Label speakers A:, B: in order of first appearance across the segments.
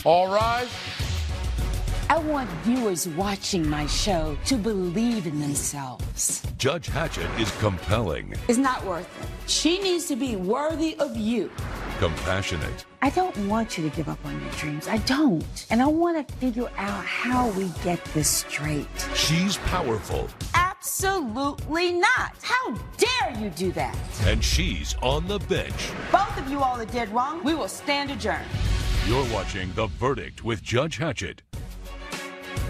A: All rise.
B: I want viewers watching my show to believe in themselves.
C: Judge Hatchett is compelling.
B: It's not worth it. She needs to be worthy of you.
C: Compassionate.
B: I don't want you to give up on your dreams. I don't. And I want to figure out how we get this straight.
C: She's powerful.
B: Absolutely not. How dare you do that?
C: And she's on the bench.
B: Both of you all that did wrong, we will stand adjourned.
C: You're watching The Verdict with Judge Hatchett.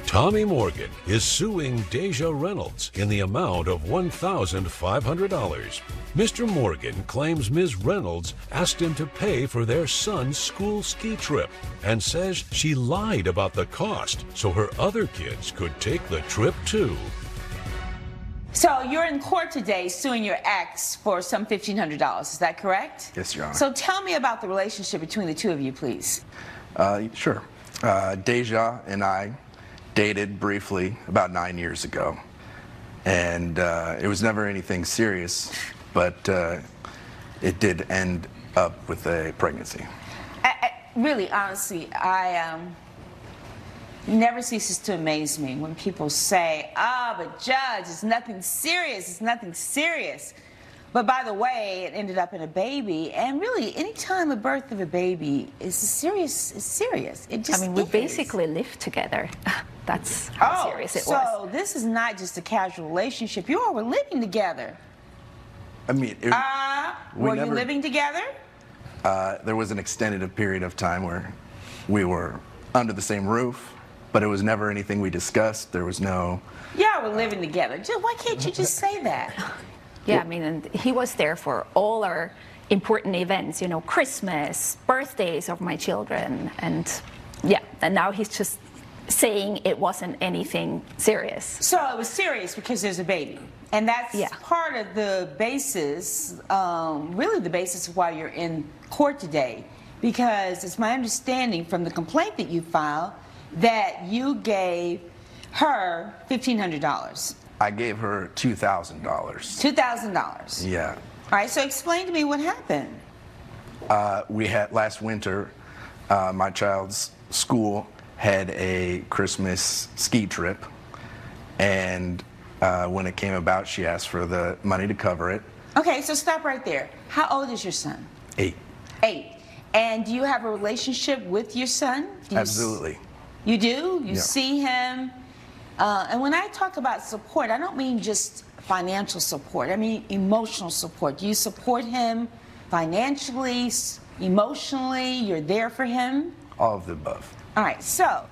C: Tommy Morgan is suing Deja Reynolds in the amount of $1,500. Mr. Morgan claims Ms. Reynolds asked him to pay for their son's school ski trip and says she lied about the cost so her other kids could take the trip too.
B: So you're in court today suing your ex for some $1,500. Is that correct?
D: Yes, Your Honor.
B: So tell me about the relationship between the two of you, please.
D: Sure. Deja and I dated briefly about 9 years ago, and it was never anything serious, but it did end up with a pregnancy.
B: Really, honestly, never ceases to amaze me when people say, but Judge, it's nothing serious, it's nothing serious. But by the way, it ended up in a baby, and really, any time a birth of a baby is serious, it's serious. It just
E: we basically lived together. That's how serious it was.
B: So this is not just a casual relationship. You all were living together.
D: I mean,
B: were you living together?
D: There was an extended period of time where we were under the same roof, but it was never anything we discussed. There was no...
B: Y'all were living together. Why can't you just say that?
E: Yeah, I mean, and he was there for all our important events, you know, Christmas, birthdays of my children, and yeah, and now he's just saying it wasn't anything serious.
B: So it was serious because there's a baby, and that's part of the basis, really the basis of why you're in court today, because it's my understanding from the complaint that you filed that you gave her $1,500.
D: I gave her $2,000.
B: $2,000?
D: Yeah.
B: All right, so explain to me what happened.
D: We had, last winter, my child's school had a Christmas ski trip, and when it came about, she asked for the money to cover it.
B: Okay, so stop right there. How old is your son?
D: 8.
B: 8. And do you have a relationship with your son?
D: Absolutely.
B: You do? You
D: Yeah.
B: see him? And when I talk about support, I don't mean just financial support. I mean emotional support. Do you support him financially, emotionally? You're there for him?
D: All of the above.
B: All right. So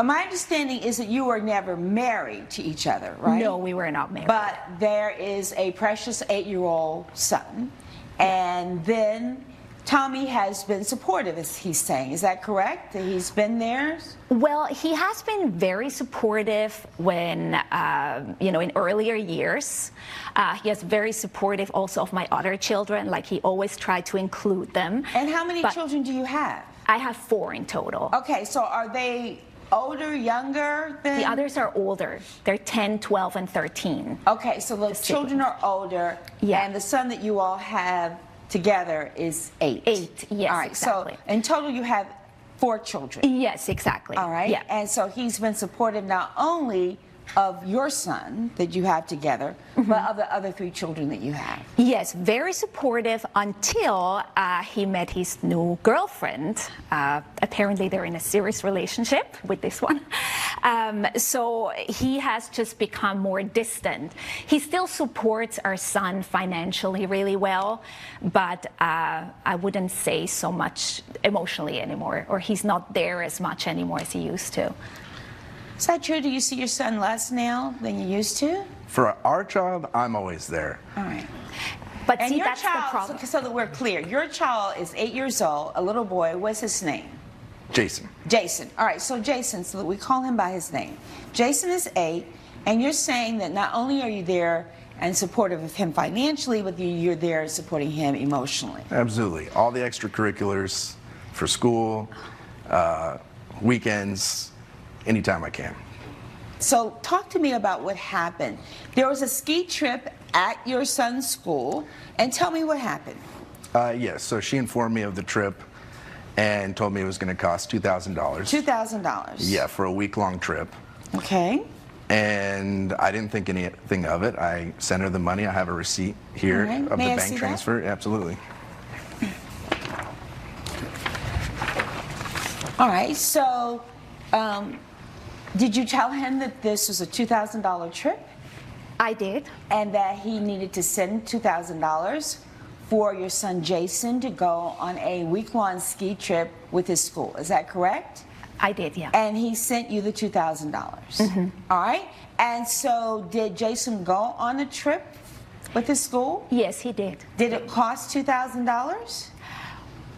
B: my understanding is that you were never married to each other, right?
E: No, we were not married.
B: But there is a precious 8-year-old son. And then Tommy has been supportive, as he's saying. Is that correct? That he's been there?
E: Well, he has been very supportive when, you know, in earlier years. He is very supportive also of my other children. Like, he always tried to include them.
B: And how many children do you have?
E: I have 4 in total.
B: Okay, so are they older, younger than?
E: The others are older. They're 10, 12, and 13.
B: Okay, so the children are older.
E: Yeah.
B: And the son that you all have together is 8.
E: 8, yes,
B: all right,
E: exactly.
B: So in total you have 4 children.
E: Yes, exactly.
B: All right.
E: Yeah.
B: And so he's been supportive not only of your son that you have together, but of the other 3 children that you have.
E: Yes, very supportive until he met his new girlfriend. Apparently they're in a serious relationship with this one. So he has just become more distant. He still supports our son financially really well, but I wouldn't say so much emotionally anymore, or he's not there as much anymore as he used to.
B: Is that true? Do you see your son less now than you used to?
D: For our child, I'm always there.
B: All right.
E: But
B: And
E: see,
B: your
E: that's
B: child,
E: the problem.
B: so that we're clear, your child is 8 years old, a little boy. What's his name?
D: Jason.
B: Jason. All right, so Jason, so that we call him by his name. Jason is 8, and you're saying that not only are you there and supportive of him financially, but you're there supporting him emotionally.
D: Absolutely. All the extracurriculars for school, weekends, anytime I can.
B: So talk to me about what happened. There was a ski trip at your son's school, and tell me what happened.
D: Yes, so she informed me of the trip, and told me it was going to cost $2,000.
B: $2,000.
D: Yeah, for a week-long trip.
B: Okay.
D: And I didn't think anything of it. I sent her the money. I have a receipt here
B: Right.
D: of
B: May I
D: the
B: see
D: bank
B: that?
D: transfer. Absolutely.
B: All right, so did you tell him that this was a $2,000 trip
E: I did.
B: and that he needed to send $2,000 for your son Jason to go on a week-long ski trip with his school? Is that correct?
E: I did, yeah.
B: And he sent you the $2,000. All right, and so did Jason go on a trip with his school?
E: Yes, he did.
B: Did it cost $2,000?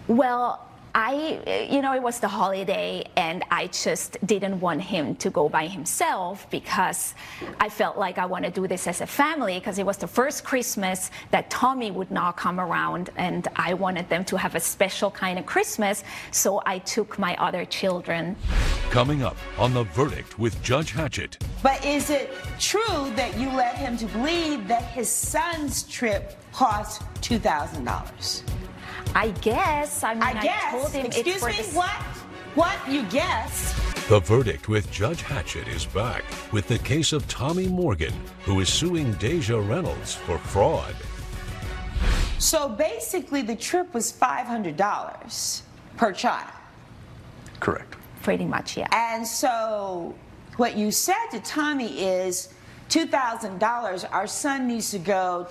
E: Well, it was the holiday, and I just didn't want him to go by himself because I felt like I want to do this as a family, because it was the first Christmas that Tommy would not come around, and I wanted them to have a special kind of Christmas, so I took my other children.
C: Coming up on The Verdict with Judge Hatchett.
B: But is it true that you led him to believe that his son's trip cost $2,000?
E: I guess. I told him
B: Excuse
E: it's for
B: me,
E: the...
B: What? You guess?
C: The Verdict with Judge Hatchett is back with the case of Tommy Morgan, who is suing Deja Reynolds for fraud.
B: So basically the trip was $500 per child.
D: Correct.
E: Pretty much, yeah.
B: And so what you said to Tommy is $2,000, our son needs to go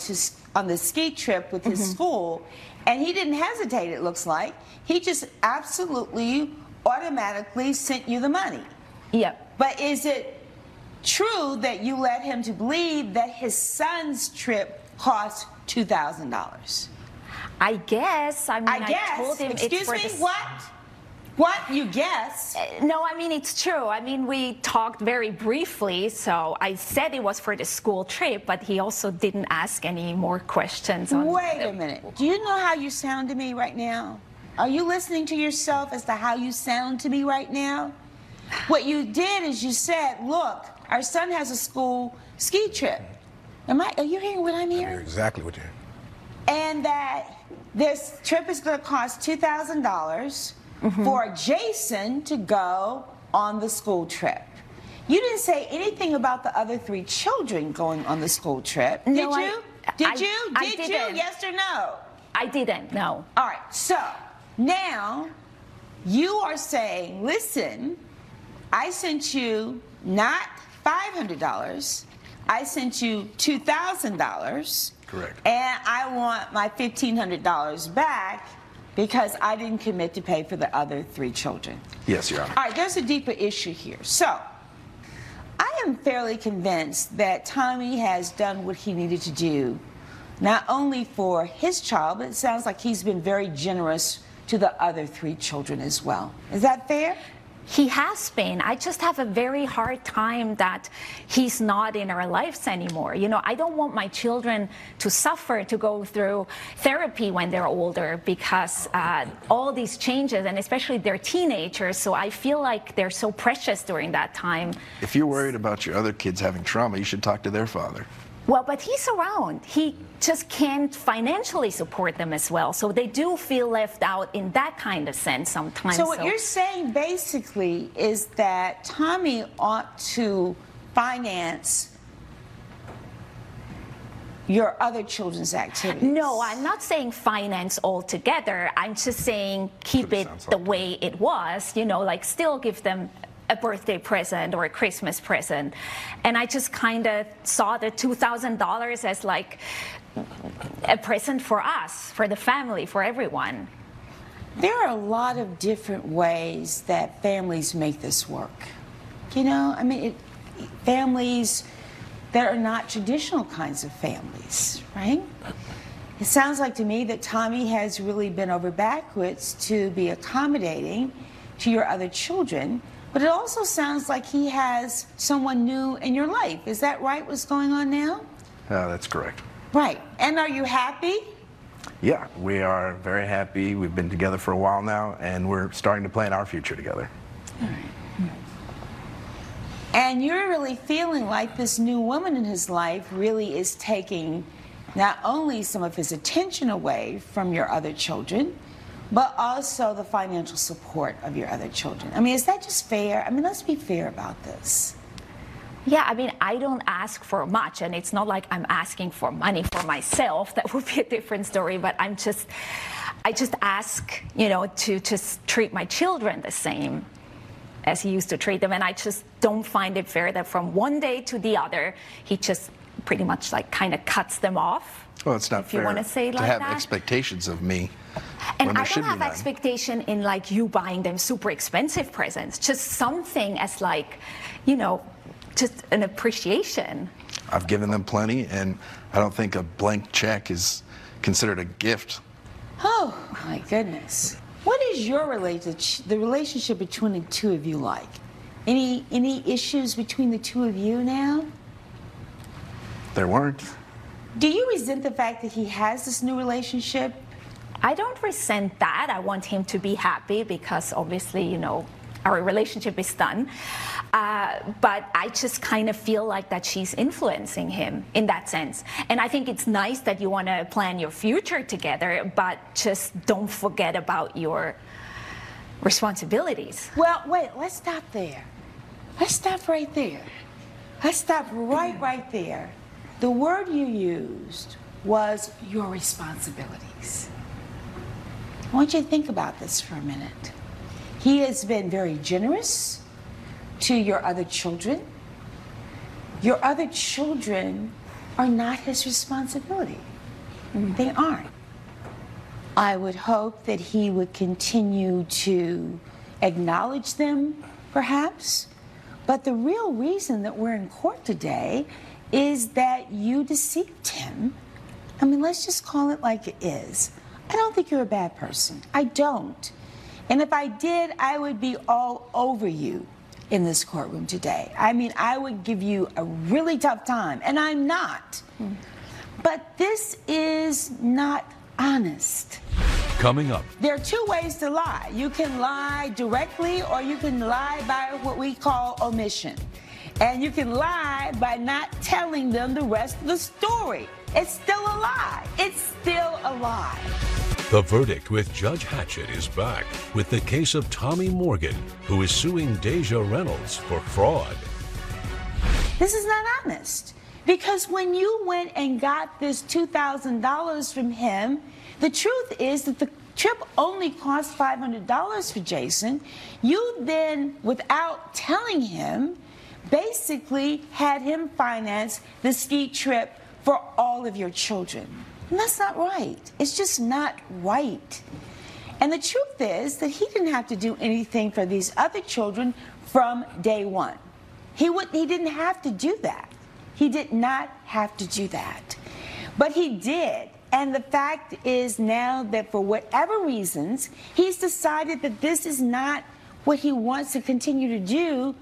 B: on the ski trip with his school. And he didn't hesitate, it looks like. He just absolutely, automatically sent you the money.
E: Yep.
B: But is it true that you led him to believe that his son's trip cost $2,000?
E: I guess. I told him
B: Excuse
E: it's for
B: me,
E: the...
B: What? You guess?
E: No, it's true. We talked very briefly, so I said it was for the school trip, but he also didn't ask any more questions.
B: Wait a minute. Do you know how you sound to me right now? Are you listening to yourself as to how you sound to me right now? What you did is you said, look, our son has a school ski trip. Are you hearing what I'm hearing?
A: I hear exactly what you're hearing.
B: And that this trip is going to cost $2,000 for Jason to go on the school trip. You didn't say anything about the other 3 children going on the school trip, did you? Did you? Yes or no?
E: I didn't, no.
B: All right, so now you are saying, listen, I sent you not $500, I sent you $2,000.
D: Correct.
B: And I want my $1,500 back because I didn't commit to pay for the other 3 children.
D: Yes, Your Honor.
B: All right, there's a deeper issue here. So, I am fairly convinced that Tommy has done what he needed to do, not only for his child, but it sounds like he's been very generous to the other 3 children as well. Is that fair?
E: He has been. I just have a very hard time that he's not in our lives anymore. I don't want my children to suffer, to go through therapy when they're older, because all these changes, and especially they're teenagers, so I feel like they're so precious during that time.
D: If you're worried about your other kids having trauma, you should talk to their father.
E: Well, but he's around. He just can't financially support them as well. So they do feel left out in that kind of sense sometimes.
B: So what you're saying basically is that Tommy ought to finance your other children's activities.
E: No, I'm not saying finance altogether. I'm just saying keep it the way it was, still give them a birthday present or a Christmas present. And I just kind of saw the $2,000 as like a present for us, for the family, for everyone.
B: There are a lot of different ways that families make this work. Families that are not traditional kinds of families, right? It sounds like to me that Tommy has really been over backwards to be accommodating to your other children. But it also sounds like he has someone new in your life. Is that right, what's going on now?
D: That's correct.
B: Right. And are you happy?
D: Yeah, we are very happy. We've been together for a while now, and we're starting to plan our future together.
B: All right. And you're really feeling like this new woman in his life really is taking not only some of his attention away from your other children, but also the financial support of your other children. I mean, is that just fair? I mean, let's be fair about this.
E: Yeah, I mean, I don't ask for much, and it's not like I'm asking for money for myself. That would be a different story, but I just ask, you know, to just treat my children the same as he used to treat them, and I just don't find it fair that from one day to the other, he just pretty much like kind of cuts them off.
D: Well, it's not
E: if
D: fair
E: you want to say it like
D: to have
E: that.
D: Expectations of me.
E: And
D: when there
E: I
D: should
E: don't have
D: be none.
E: expectation in like you buying them super expensive presents, just something as like, you know, just an appreciation.
D: I've given them plenty, and I don't think a blank check is considered a gift.
B: Oh, my goodness. What is your the relationship between the two of you like? Any issues between the two of you now?
D: There weren't.
B: Do you resent the fact that he has this new relationship?
E: I don't resent that. I want him to be happy because obviously, you know, our relationship is done. But I just kind of feel like that she's influencing him in that sense. And I think it's nice that you want to plan your future together, but just don't forget about your responsibilities.
B: Well, wait, let's stop there. Let's stop right there. Let's stop right there. The word you used was your responsibilities. I want you to think about this for a minute. He has been very generous to your other children. Your other children are not his responsibility. They aren't. I would hope that he would continue to acknowledge them, perhaps. But the real reason that we're in court today is that you deceived him. I mean, let's just call it like it is. I don't think you're a bad person. I don't. And if I did, I would be all over you in this courtroom today. I mean, I would give you a really tough time, and I'm not. But this is not honest.
C: Coming up.
B: There are two ways to lie. You can lie directly, or you can lie by what we call omission. And you can lie by not telling them the rest of the story. It's still a lie. It's still a lie.
C: The Verdict with Judge Hatchett is back with the case of Tommy Morgan, who is suing Deja Reynolds for fraud.
B: This is not honest. Because when you went and got this $2,000 from him, the truth is that the trip only cost $500 for Jason. You then, without telling him, basically had him finance the ski trip for all of your children. And that's not right. It's just not right. And the truth is that he didn't have to do anything for these other children from day one. He didn't have to do that. He did not have to do that. But he did. And the fact is now that for whatever reasons, he's decided that this is not what he wants to continue to do.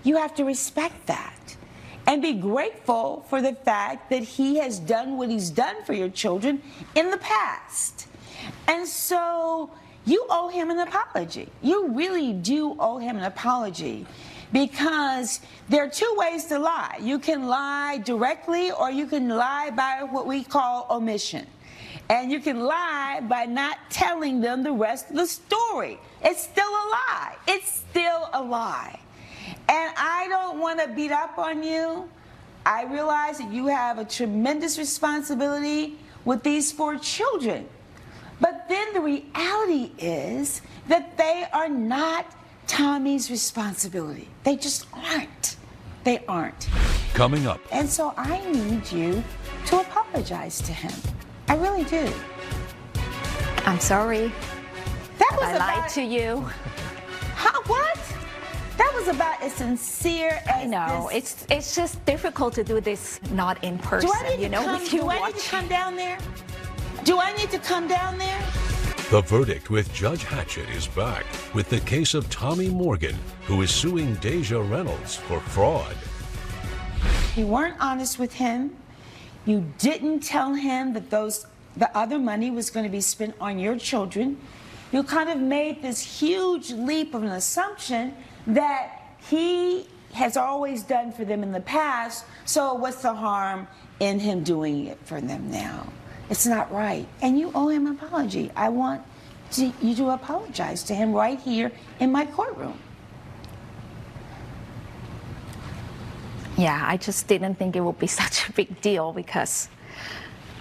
B: You have to respect that and be grateful for the fact that he has done what he's done for your children in the past. And so you owe him an apology. You really do owe him an apology, because there are two ways to lie. You can lie directly, or you can lie by what we call omission. And you can lie by not telling them the rest of the story. It's still a lie. It's still a lie. And I don't want to beat up on you. I realize that you have a tremendous responsibility with these 4 children. But then the reality is that they are not Tommy's responsibility. They just aren't. They aren't.
C: Coming up.
B: And so I need you to apologize to him. I really do.
E: I'm sorry.
B: That was
E: I lied to you.
B: How? What? That was about as sincere as
E: I know.
B: this.
E: It's just difficult to do this not in person.
B: Do I need
E: you
B: to
E: know,
B: come?
E: with you
B: Do I need
E: watching.
B: to come down there? Do I need to come down there?
C: The Verdict with Judge Hatchett is back with the case of Tommy Morgan, who is suing Deja Reynolds for fraud.
B: You weren't honest with him. You didn't tell him that the other money was going to be spent on your children. You kind of made this huge leap of an assumption that he has always done for them in the past, so what's the harm in him doing it for them now? It's not right. And you owe him an apology. I want you to apologize to him right here in my courtroom.
E: Yeah, I just didn't think it would be such a big deal because,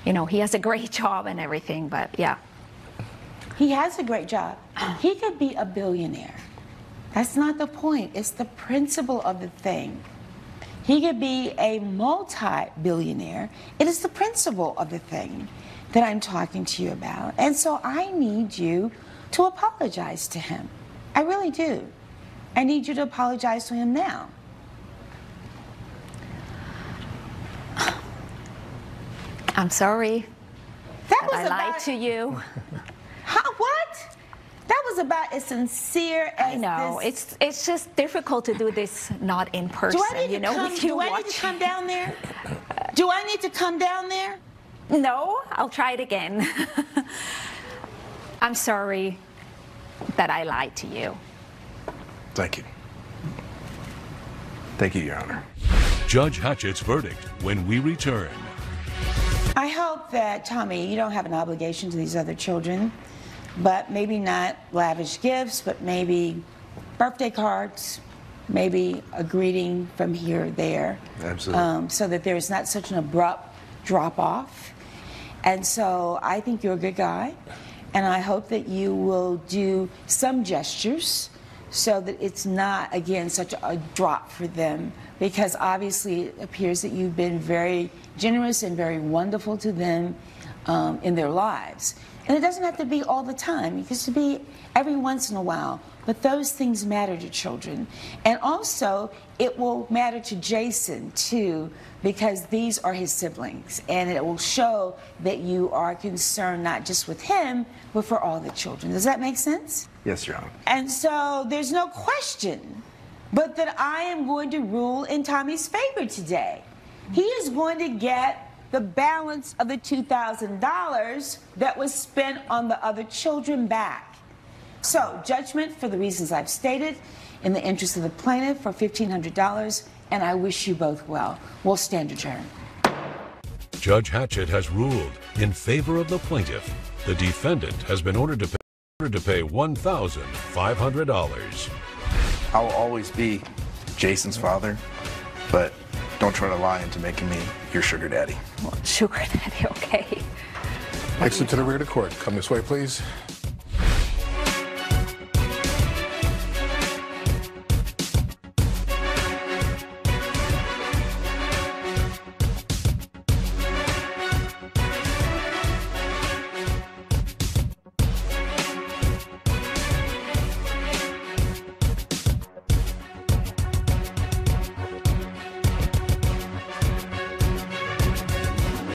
E: you know, he has a great job and everything, but yeah.
B: He has a great job. He could be a billionaire. That's not the point. It's the principle of the thing. He could be a multi-billionaire. It is the principle of the thing that I'm talking to you about. And so I need you to apologize to him. I really do. I need you to apologize to him now.
E: I'm sorry
B: that
E: I lied to you.
B: How, what? That was about as sincere as
E: I know.
B: this.
E: It's just difficult to do this not in person.
B: Do I need to come?
E: With you
B: Do I need to come down there? Do I need to come down there?
E: No, I'll try it again. I'm sorry that I lied to you.
D: Thank you. Thank you, Your Honor.
C: Judge Hatchett's verdict when we return.
B: I hope that, Tommy, you don't have an obligation to these other children, but maybe not lavish gifts, but maybe birthday cards, maybe a greeting from here or there.
D: Absolutely.
B: So that there is not such an abrupt drop-off. And so I think you're a good guy, and I hope that you will do some gestures so that it's not, again, such a drop for them, because obviously it appears that you've been very generous and very wonderful to them in their lives. And it doesn't have to be all the time. It has to be every once in a while. But those things matter to children. And also, it will matter to Jason, too, because these are his siblings. And it will show that you are concerned not just with him, but for all the children. Does that make sense?
D: Yes, Your Honor.
B: And so there's no question but that I am going to rule in Tommy's favor today. He is going to get the balance of the $2,000 that was spent on the other children back. So, judgment for the reasons I've stated, in the interest of the plaintiff for $1,500, and I wish you both well. We'll stand adjourned.
C: Judge Hatchett has ruled in favor of the plaintiff. The defendant has been ordered to pay $1,500.
D: I'll always be Jason's father, but don't try to lie into making me your sugar daddy.
E: Well, sugar daddy, okay.
A: Exit to the rear of the court. Come this way, please.